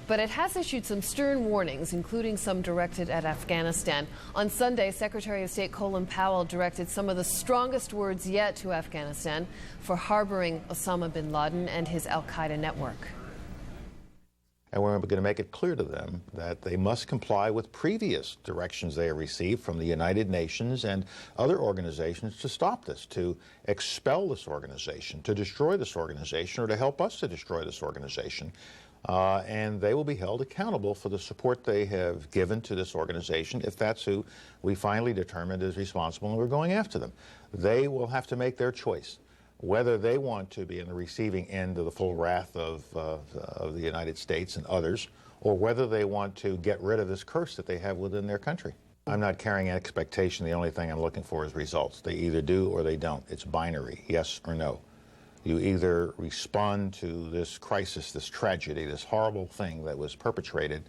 Speaker 1: But it has issued some stern warnings, including some directed at Afghanistan. On Sunday, Secretary of State Colin Powell directed some of the strongest words yet to Afghanistan for harboring Osama bin Laden and his al-Qaeda network.
Speaker 6: And we're going to make it clear to them that they must comply with previous directions they have received from the United Nations and other organizations to stop this, to expel this organization, to destroy this organization, or to help us to destroy this organization. And they will be held accountable for the support they have given to this organization if that's who we finally determined is responsible and we're going after them. They will have to make their choice, whether they want to be in the receiving end of the full wrath of the United States and others, or whether they want to get rid of this curse that they have within their country. I'm not carrying an expectation. The only thing I'm looking for is results. They either do or they don't. It's binary, yes or no. You either respond to this crisis, this tragedy, this horrible thing that was perpetrated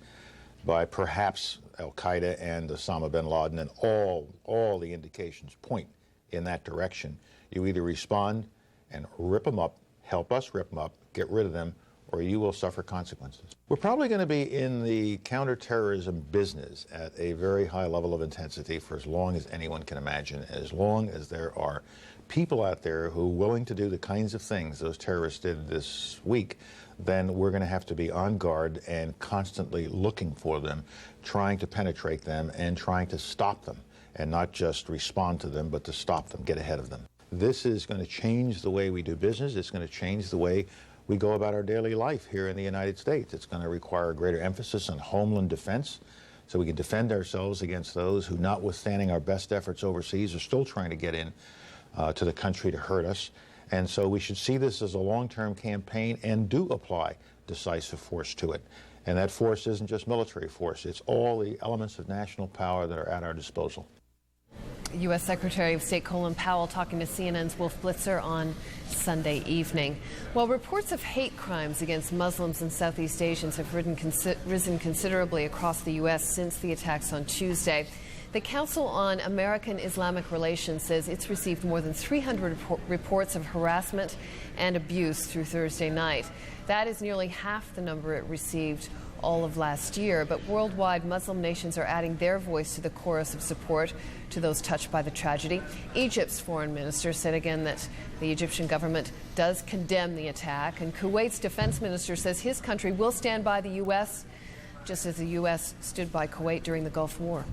Speaker 6: by perhaps al-Qaeda and Osama bin Laden, and all the indications point in that direction. You either respond and rip them up, help us rip them up, get rid of them, or you will suffer consequences. We're probably going to be in the counterterrorism business at a very high level of intensity for as long as anyone can imagine, as long as there are people out there who are willing to do the kinds of things those terrorists did this week. Then we're going to have to be on guard and constantly looking for them, trying to penetrate them and trying to stop them, and not just respond to them, but to stop them, get ahead of them. This is going to change the way we do business. It's going to change the way we go about our daily life here in the United States. It's going to require a greater emphasis on homeland defense so we can defend ourselves against those who, notwithstanding our best efforts overseas, are still trying to get in to the country to hurt us. And so we should see this as a long-term campaign and do apply decisive force to it. And that force isn't just military force. It's all the elements of national power that are at our disposal.
Speaker 1: U.S. Secretary of State Colin Powell talking to CNN's Wolf Blitzer on Sunday evening. Well, reports of hate crimes against Muslims and Southeast Asians have risen considerably across the U.S. since the attacks on Tuesday. The Council on American Islamic Relations says it's received more than 300 reports of harassment and abuse through Thursday night. That is nearly half the number it received all of last year, but worldwide Muslim nations are adding their voice to the chorus of support to those touched by the tragedy. Egypt's foreign minister said again that the Egyptian government does condemn the attack, and Kuwait's defense minister says his country will stand by the U.S., just as the U.S. stood by Kuwait during the Gulf War.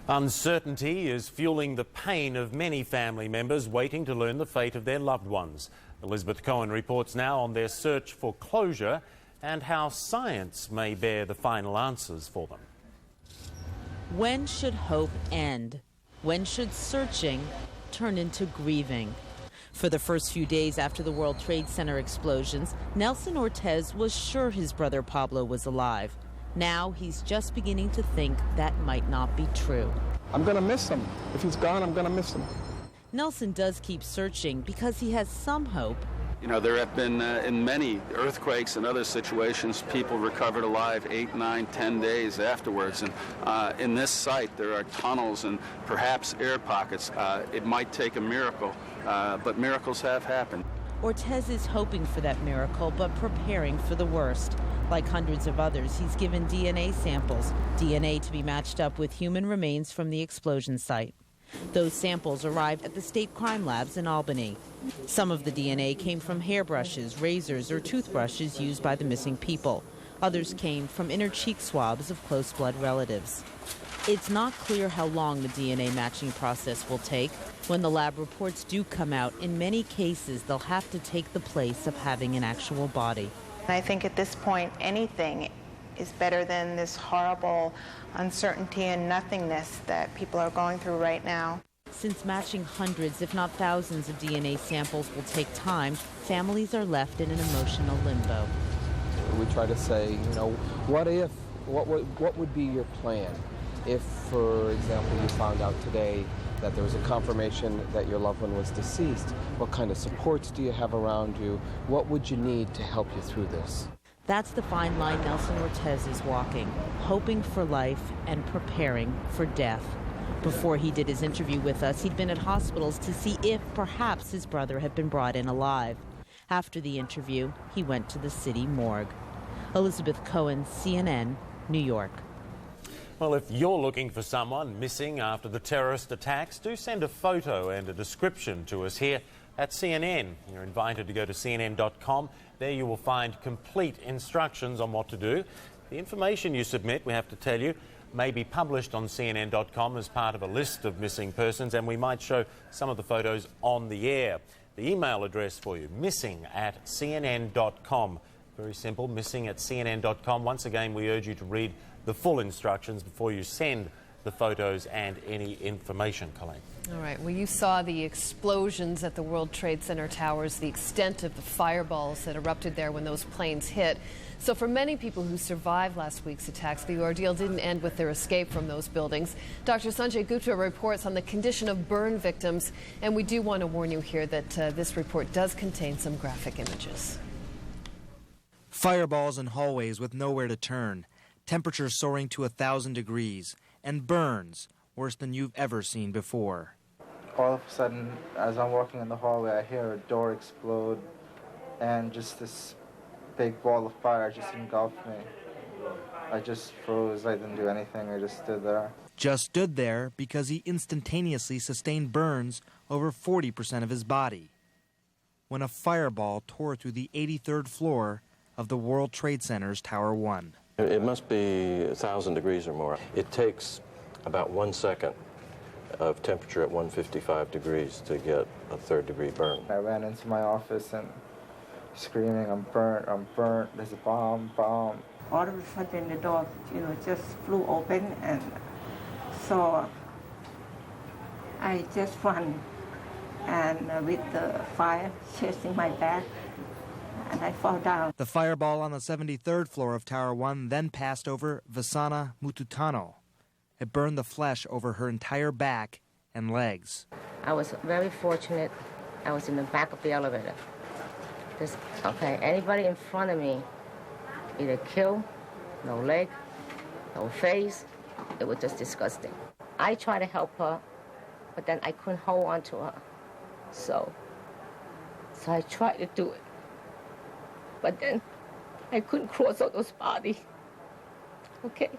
Speaker 2: Uncertainty is fueling the pain of many family members waiting to learn the fate of their loved ones. Elizabeth Cohen reports now on their search for closure and how science may bear the final answers for them.
Speaker 9: When should hope end? When should searching turn into grieving? For the first few days after the World Trade Center explosions, Nelson Ortez was sure his brother Pablo was alive. Now he's just beginning to think that might not be true.
Speaker 12: I'm going to miss him. If he's gone, I'm going to miss him.
Speaker 9: Nelson does keep searching because he has some hope.
Speaker 14: You know, there have been, in many earthquakes and other situations, people recovered alive 8, 9, 10 days afterwards. And in this site, there are tunnels and perhaps air pockets. It might take a miracle, but miracles have happened.
Speaker 9: Ortez is hoping for that miracle, but preparing for the worst. Like hundreds of others, he's given DNA samples, DNA to be matched up with human remains from the explosion site. Those samples arrived at the state crime labs in Albany. Some of the DNA came from hairbrushes, razors, or toothbrushes used by the missing people. Others came from inner cheek swabs of close blood relatives. It's not clear how long the DNA matching process will take. When the lab reports do come out, in many cases, they'll have to take the place of having an actual body.
Speaker 16: I think at this point, anything is better than this horrible uncertainty and nothingness that people are going through right now.
Speaker 9: Since matching hundreds, if not thousands, of DNA samples will take time, families are left in an emotional limbo.
Speaker 17: We try to say, you know, what would be your plan if, for example, you found out today that there was a confirmation that your loved one was deceased? What kind of supports do you have around you? What would you need to help you through this?
Speaker 9: That's the fine line Nelson Ortez is walking, hoping for life and preparing for death. Before he did his interview with us, he'd been at hospitals to see if perhaps his brother had been brought in alive. After the interview, he went to the city morgue. Elizabeth Cohen, CNN, New York.
Speaker 2: Well, if you're looking for someone missing after the terrorist attacks, do send a photo and a description to us here at CNN. You're invited to go to cnn.com. There you will find complete instructions on what to do. The information you submit, we have to tell you, may be published on cnn.com as part of a list of missing persons, and we might show some of the photos on the air. The email address for you, missing@cnn.com. Very simple, missing@cnn.com. Once again, we urge you to read the full instructions before you send the photos and any information, Colleen.
Speaker 1: All right. Well, you saw the explosions at the World Trade Center towers, the extent of the fireballs that erupted there when those planes hit. So for many people who survived last week's attacks, the ordeal didn't end with their escape from those buildings. Dr. Sanjay Gupta reports on the condition of burn victims, and we do want to warn you here that this report does contain some graphic images.
Speaker 18: Fireballs in hallways with nowhere to turn, temperatures soaring to 1,000 degrees, and burns worse than you've ever seen before.
Speaker 20: All of a sudden, as I'm walking in the hallway, I hear a door explode, and just this big ball of fire just engulfed me. I just froze. I didn't do anything. I just stood there.
Speaker 18: Just stood there because he instantaneously sustained burns over 40% of his body when a fireball tore through the 83rd floor of the World Trade Center's Tower 1.
Speaker 28: It must be 1,000 degrees or more. It takes about 1 second of temperature at 155 degrees to get a third-degree burn.
Speaker 20: I ran into my office and screaming, I'm burnt, there's a bomb.
Speaker 29: All of a sudden the door, just flew open, and so I just ran, and with the fire chasing my back, and I fall down.
Speaker 18: The fireball on the 73rd floor of Tower 1 then passed over Vasana Mututano. It burned the flesh over her entire back and legs.
Speaker 29: I was very fortunate. I was in the back of the elevator. Anybody in front of me, either kill, no leg, no face. It was just disgusting. I tried to help her, but then I couldn't hold on to her. So I tried to do it. But then I couldn't cross out those bodies. Okay.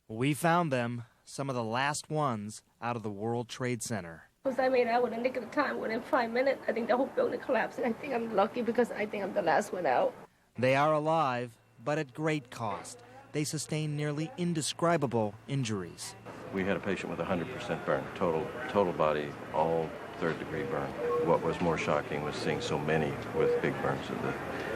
Speaker 18: We found them, some of the last ones out of the World Trade Center.
Speaker 29: Because I made out with a nick of time. Within 5 minutes, I think the whole building collapsed. And I think I'm lucky because I think I'm the last one out.
Speaker 18: They are alive, but at great cost. They sustained nearly indescribable injuries.
Speaker 28: We had a patient with 100% burn, total body, all third-degree burn. What was more shocking was seeing so many with big burns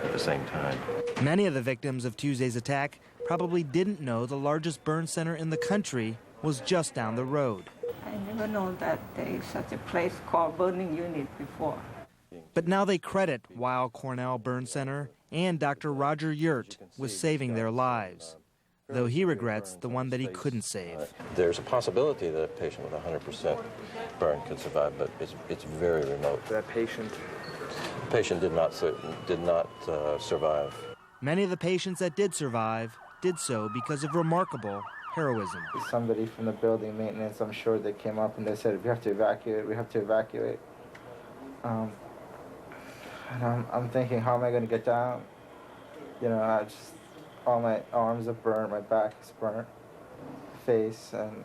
Speaker 28: at the same time.
Speaker 18: Many of the victims of Tuesday's attack probably didn't know the largest burn center in the country was just down the road.
Speaker 4: I never known that there is such a place called burning unit before.
Speaker 18: But now they credit Weill Cornell Burn Center and Dr. Roger Yurt with saving their lives, though he regrets the one that he couldn't save.
Speaker 28: There's a possibility that a patient with 100% burn could survive, but it's very remote.
Speaker 5: That patient
Speaker 28: did not survive.
Speaker 18: Many of the patients that did survive did so because of remarkable heroism.
Speaker 20: Somebody from the building maintenance, I'm sure, they came up and they said, we have to evacuate, we have to evacuate. And I'm thinking, how am I going to get down? You know, all my arms are burnt, my back is burnt, face, and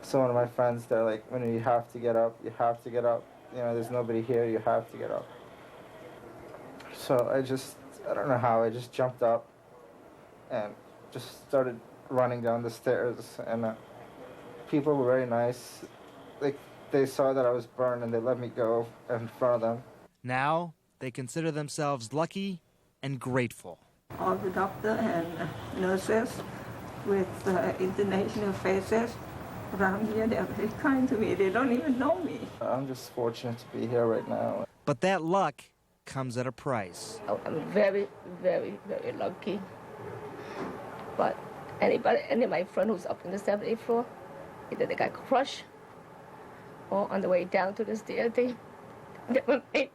Speaker 20: so one of my friends, they're like, when you have to get up, you have to get up. You know, there's nobody here, you have to get up. So I don't know how, I just jumped up and just started running down the stairs, and people were very nice. They saw that I was burned and they let me go in front of them.
Speaker 18: Now they consider themselves lucky and grateful.
Speaker 4: All the doctors and nurses with international faces around here, they're very kind to me. They don't even know me.
Speaker 20: I'm just fortunate to be here right now.
Speaker 18: But that luck comes at a price.
Speaker 29: I'm very, very, very lucky. But any of my friends who's up in the 7th floor, either they got crushed or on the way down to the stairs, they were made.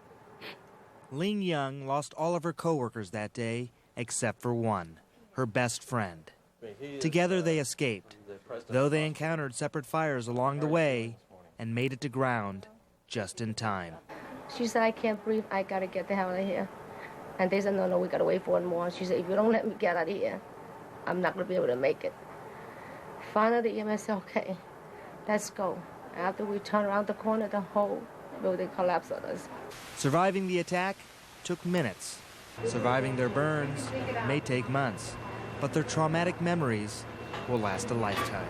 Speaker 18: Ling Young lost all of her coworkers that day except for one, her best friend. Together they escaped, though they encountered separate fires along the way and made it to ground just in time.
Speaker 29: She said, I can't breathe, I gotta get the hell out of here. And they said, no, we gotta wait for one more. She said, if you don't let me get out of here, I'm not gonna be able to make it. Finally, the EMS said, okay, let's go. After we turned around the corner, the whole building collapsed on us.
Speaker 18: Surviving the attack took minutes. Surviving their burns may take months, but their traumatic memories will last a lifetime.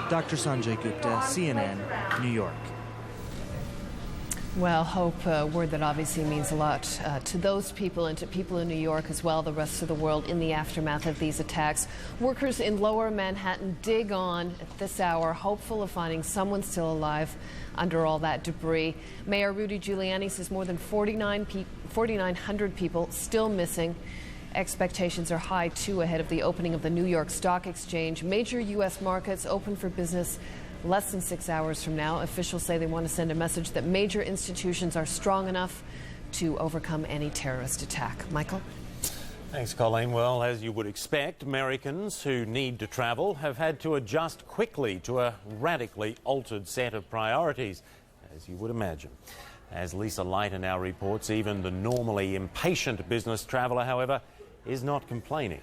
Speaker 18: Dr. Sanjay Gupta, CNN, New York.
Speaker 1: Well, hope, a word that obviously means a lot to those people and to people in New York as well, the rest of the world in the aftermath of these attacks. Workers in Lower Manhattan dig on at this hour, hopeful of finding someone still alive under all that debris. Mayor Rudy Giuliani says more than 4,900 people still missing. Expectations are high, too, ahead of the opening of the New York Stock Exchange. Major U.S. markets open for business less than 6 hours from now. Officials say they want to send a message that major institutions are strong enough to overcome any terrorist attack. Michael?
Speaker 2: Thanks, Colleen. Well, as you would expect, Americans who need to travel have had to adjust quickly to a radically altered set of priorities, as you would imagine. As Lisa Leiter now reports, even the normally impatient business traveller, however, is not complaining.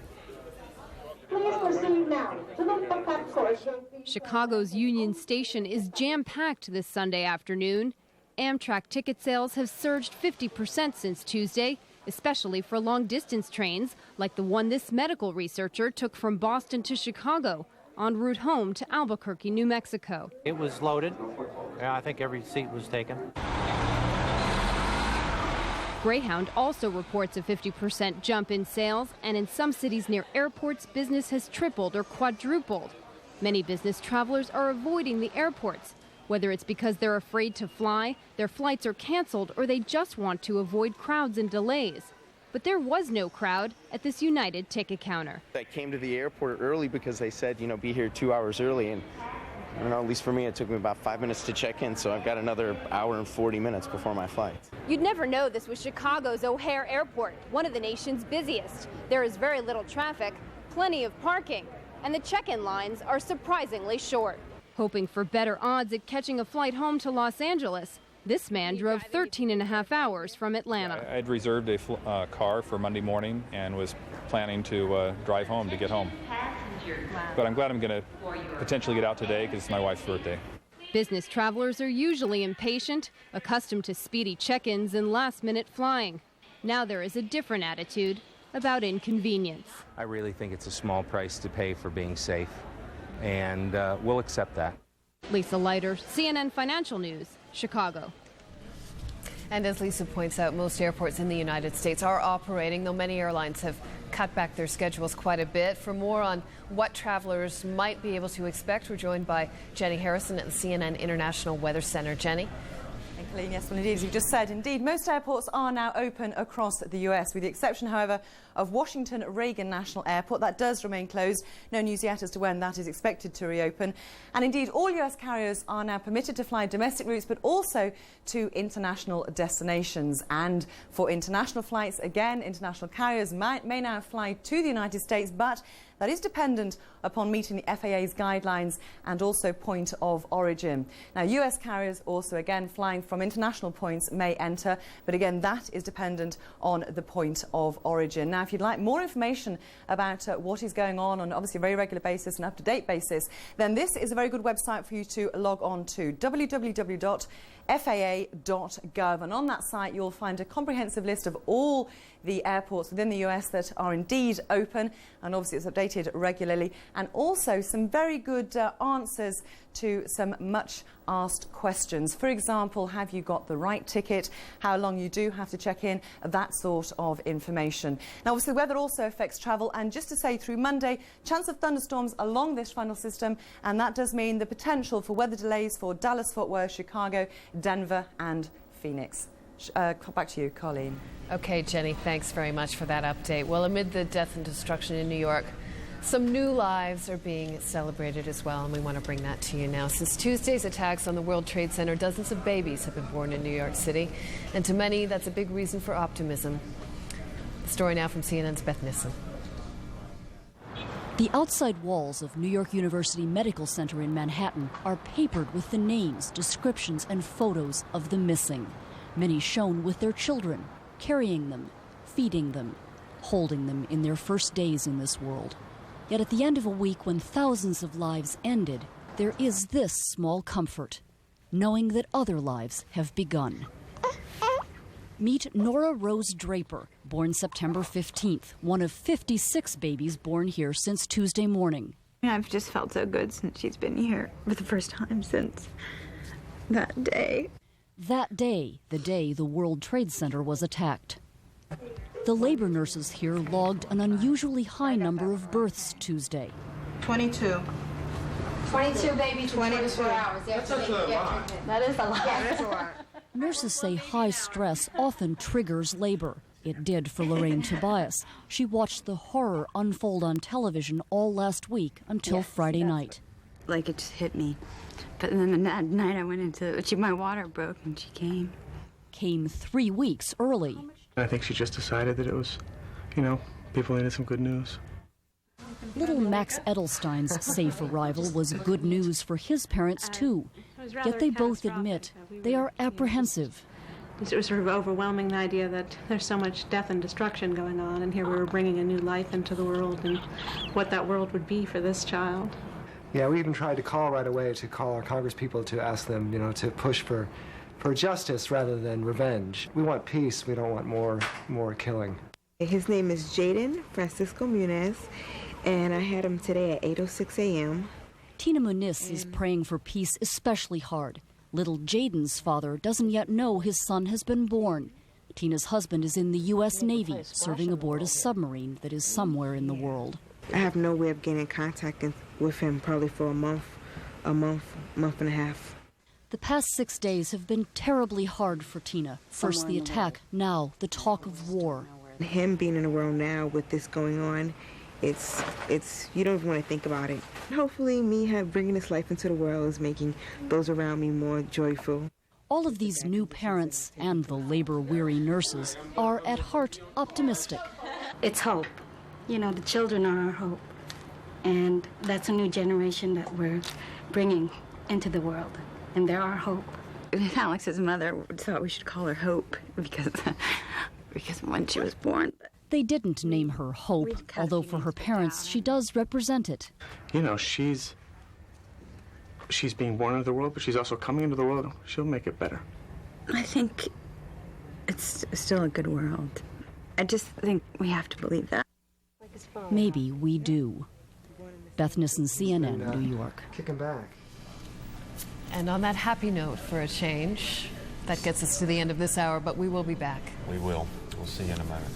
Speaker 15: Please proceed now to the pickup course.
Speaker 19: Chicago's Union Station is jam-packed this Sunday afternoon. Amtrak ticket sales have surged 50% since Tuesday, especially for long-distance trains, like the one this medical researcher took from Boston to Chicago, en route home to Albuquerque, New Mexico.
Speaker 21: It was loaded. I think every seat was taken.
Speaker 19: Greyhound also reports a 50% jump in sales, and in some cities near airports, business has tripled or quadrupled. Many business travelers are avoiding the airports, whether it's because they're afraid to fly, their flights are canceled, or they just want to avoid crowds and delays. But there was no crowd at this United ticket counter.
Speaker 22: I came to the airport early because they said, be here 2 hours early, and I don't know, at least for me, it took me about 5 minutes to check in, so I've got another hour and 40 minutes before my flight.
Speaker 19: You'd never know this was Chicago's O'Hare Airport, one of the nation's busiest. There is very little traffic, plenty of parking, and the check-in lines are surprisingly short. Hoping for better odds at catching a flight home to Los Angeles, this man drove 13 and a half hours from Atlanta.
Speaker 23: I'd reserved a car for Monday morning and was planning to drive home to get home. But I'm glad I'm going to potentially get out today because it's my wife's birthday.
Speaker 19: Business travelers are usually impatient, accustomed to speedy check-ins and last-minute flying. Now there is a different attitude about inconvenience.
Speaker 24: I really think it's a small price to pay for being safe, and we'll accept that.
Speaker 19: Lisa Leiter, CNN Financial News, Chicago.
Speaker 1: And as Lisa points out, most airports in the United States are operating, though many airlines have cut back their schedules quite a bit. For more on what travelers might be able to expect, we're joined by Jenny Harrison at the CNN International Weather Center. Jenny?
Speaker 3: Yes, well, indeed, as you just said, indeed, most airports are now open across the US, with the exception, however, of Washington Reagan National Airport. That does remain closed. No news yet as to when that is expected to reopen. And indeed, all US carriers are now permitted to fly domestic routes, but also to international destinations. And for international flights, again, international carriers may now fly to the United States, but that is dependent upon meeting the FAA's guidelines and also point of origin. Now, US carriers also, again, flying from international points may enter, but again, that is dependent on the point of origin. Now, if you'd like more information about what is going on obviously a very regular basis and up-to-date basis, then this is a very good website for you to log on to, www.faa.gov. And on that site, you'll find a comprehensive list of all the airports within the US that are indeed open, and obviously it's updated regularly, and also some very good answers to some much asked questions. For example, have you got the right ticket, how long you do have to check in, that sort of information. Now, obviously the weather also affects travel, and just to say, through Monday, chance of thunderstorms along this frontal system, and that does mean the potential for weather delays for Dallas, Fort Worth, Chicago, Denver and Phoenix. Back to you, Colleen.
Speaker 1: Okay, Jenny, thanks very much for that update. Well, amid the death and destruction in New York, some new lives are being celebrated as well, and we want to bring that to you now. Since Tuesday's attacks on the World Trade Center, dozens of babies have been born in New York City, and to many, that's a big reason for optimism. The story now from CNN's Beth Nissen.
Speaker 5: The outside walls of New York University Medical Center in Manhattan are papered with the names, descriptions, and photos of the missing. Many shown with their children, carrying them, feeding them, holding them in their first days in this world. Yet at the end of a week when thousands of lives ended, there is this small comfort, knowing that other lives have begun. Meet Nora Rose Draper, born September 15th, one of 56 babies born here since Tuesday morning.
Speaker 7: I've just felt so good since she's been here for the first time since that day.
Speaker 5: That day, the day the World Trade Center was attacked. The labor nurses here logged an unusually high number of births Tuesday.
Speaker 7: 22.
Speaker 8: 22 babies in 24 hours.
Speaker 7: That's a lot. That is a lot. Yeah, that's a lot.
Speaker 5: Nurses say high stress often triggers labor. It did for Lorraine Tobias. She watched the horror unfold on television all last week until Friday night.
Speaker 7: Like it just hit me. But then that night I went my water broke and she came.
Speaker 5: Came 3 weeks early.
Speaker 12: I think she just decided that it was, people needed some good news.
Speaker 5: Little Max Edelstein's safe arrival was good news for his parents, too. Yet they both admit they are apprehensive.
Speaker 10: It was sort of overwhelming, the idea that there's so much death and destruction going on, and here we were bringing a new life into the world and what that world would be for this child.
Speaker 11: Yeah, we even tried to call right away, to call our congresspeople to ask them, to push for justice rather than revenge. We want peace. We don't want more killing.
Speaker 13: His name is Jaden Francisco Muniz, and I had him today at 8:06 a.m.
Speaker 5: Tina Muniz is praying for peace especially hard. Little Jaden's father doesn't yet know his son has been born. Tina's husband is in the U.S. Navy, serving aboard a submarine that is somewhere in the world.
Speaker 13: I have no way of getting contact with him probably for a month and a half.
Speaker 5: The past 6 days have been terribly hard for Tina. First the attack, now the talk of war.
Speaker 13: Him being in the world now with this going on, it's you don't even want to think about it. Hopefully me bringing this life into the world is making those around me more joyful.
Speaker 5: All of these new parents and the labor-weary nurses are at heart optimistic.
Speaker 8: It's hope. The children are our hope. And that's a new generation that we're bringing into the world. And they're our hope.
Speaker 7: Alex's mother thought we should call her Hope because when she was born.
Speaker 5: They didn't name her Hope, although for her parents she does represent it.
Speaker 12: She's being born into the world, but she's also coming into the world. She'll make it better.
Speaker 7: I think it's still a good world. I just think we have to believe that.
Speaker 5: Maybe we do. Beth Nissen, CNN, New York.
Speaker 11: Kick him back.
Speaker 1: And on that happy note, for a change, that gets us to the end of this hour, but we will be back.
Speaker 2: We will. We'll see you in a moment.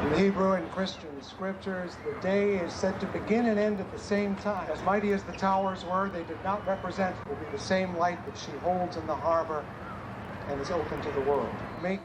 Speaker 6: In Hebrew and Christian scriptures, the day is said to begin and end at the same time. As mighty as the towers were, they did not represent will be the same light that she holds in the harbor and is open to the world. Make